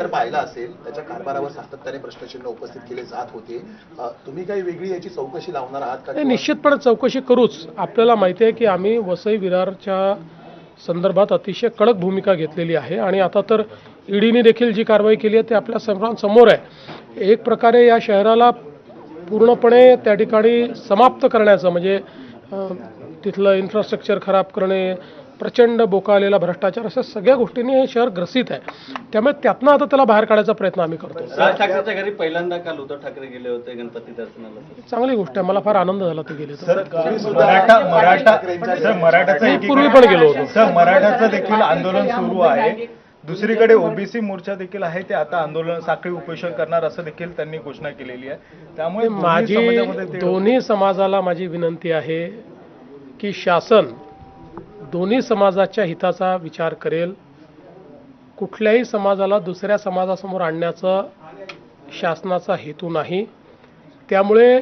जर पाहिला असेल त्याच्या कारभारावर सातत्याने प्रश्नचिन्ह उपस्थित केले जात होते. तुम्ही काही वेगळी याची चौकशी लावणार आहात का? निश्चितपणे चौकशी करूच. आपल्याला माहिती आहे की आम्ही वसई विरारच्या संदर्भात अतिशय कडक भूमिका घेतलेली आहे आणि आता तर ईडीने देखील जी कारवाई केली आहे ते आपल्या सर्वांसमोर आहे. एक प्रकारे या शहराला पूर्णपणे त्या ठिकाणी समाप्त करण्याचं म्हणजे तिथलं इन्फ्रास्ट्रक्चर खराब करणे, प्रचंड बोकाळलेला भ्रष्टाचार, अशा सगळ्या गोष्टींनी हे शहर ग्रसित आहे. त्यामुळे त्यातनं आता त्याला बाहेर काढायचा प्रयत्न आम्ही करतो. राज ठाकरेच्या घरी पहिल्यांदा काल उद्धव ठाकरे गेले होते गणपती दर्शनाला. चांगली गोष्ट आहे, मला फार आनंद झाला ते गेले. पूर्वी पण गेलो होतो. सर, मराठाचं देखील आंदोलन सुरू आहे. दुसरीकडे ओबीसी मोर्चा देखील आहे, ते आता आंदोलन साखळी उपोषण करणार असं देखील त्यांनी घोषणा केलेली आहे. त्यामुळे दोन्ही समाजाला माझी विनंती आहे की शासन दोन्ही समाजाच्या हिताचा विचार करेल. कुठल्याही समाजाला दुसऱ्या समाजासमोर आणण्याचा शासनाचा हेतू नाही. त्यामुळे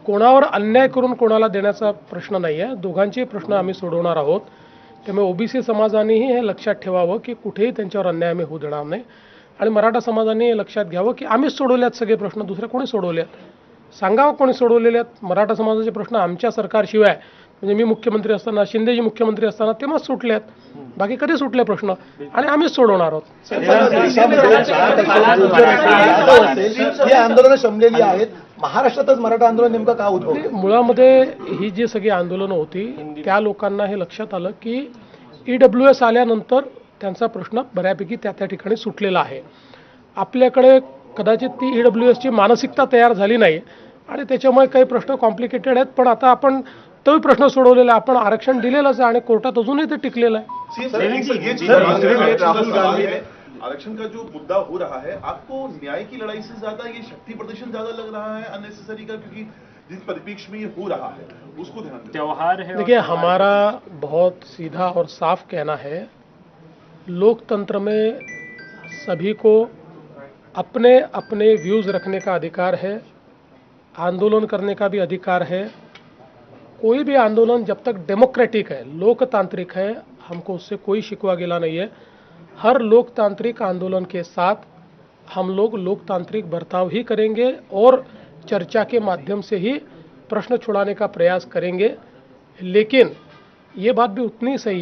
कोणावर अन्याय करून कोणाला देण्याचा प्रश्न नाही आहे. दोघांचे प्रश्न आम्ही सोडवणार आहोत. त्यामुळे ओबीसी समाजानेही हे लक्षात ठेवावं की कुठेही त्यांच्यावर अन्याय आम्ही होऊ देणार नाही. आणि मराठा समाजाने हे लक्षात घ्यावं की आम्हीच सोडवल्यात सगळे प्रश्न, दुसरे कोणी सोडवल्यात सांगावं, कोणी सोडवलेले आहेत. मराठा समाजाचे प्रश्न आमच्या सरकारशिवाय, म्हणजे मी मुख्यमंत्री असताना, शिंदेजी मुख्यमंत्री असताना तेव्हाच सुटल्यात, बाकी कधी सुटले प्रश्न, आणि आम्हीच सोडवणार आहोत. ही आंदोलनं शमलेली आहेत. महाराष्ट्रातच मराठा आंदोलन नेमकं का उद्भवलं? मुळामध्ये ही जी सगळी आंदोलनं होती त्या लोकांना हे लक्षात आलं की EWS आल्यानंतर त्यांचा प्रश्न बऱ्यापैकी त्या ठिकाणी सुटलेला आहे. आपल्याकडे कदाचित ती EWSची मानसिकता तयार झाली नाही आणि त्याच्यामुळे काही प्रश्न कॉम्प्लिकेटेड आहेत. पण आता आपण तोही प्रश्न सोडवलेला आहे. आपण आरक्षण दिलेलंच आहे आणि कोर्टात अजूनही ते टिकलेलं आहे. आरक्षण का जो मुद्दा हो रहा है, आपको न्याय की लड़ाई से ज्यादा ये शक्ति प्रदर्शन ज्यादा लग रहा है अननेसेसरी का, क्योंकि जिस परिप्रेक्ष्य में ये हो रहा है उसको ध्यान में त्योहार है. देखिए, हमारा बहुत सीधा और साफ कहना है, लोकतंत्र में सभी को अपने अपने व्यूज़ रखने का अधिकार है, आंदोलन करने का भी अधिकार है. कोई भी आंदोलन जब तक डेमोक्रेटिक है, लोकतांत्रिक है, हमको उससे कोई शिकवा गिला नहीं है. हर लोकतांत्रिक आंदोलन के साथ हम लोग लोकतांत्रिक बर्ताव ही करेंगे और चर्चा के माध्यम से ही प्रश्न छुड़ाने का प्रयास करेंगे. लेकिन ये बात भी उतनी सही है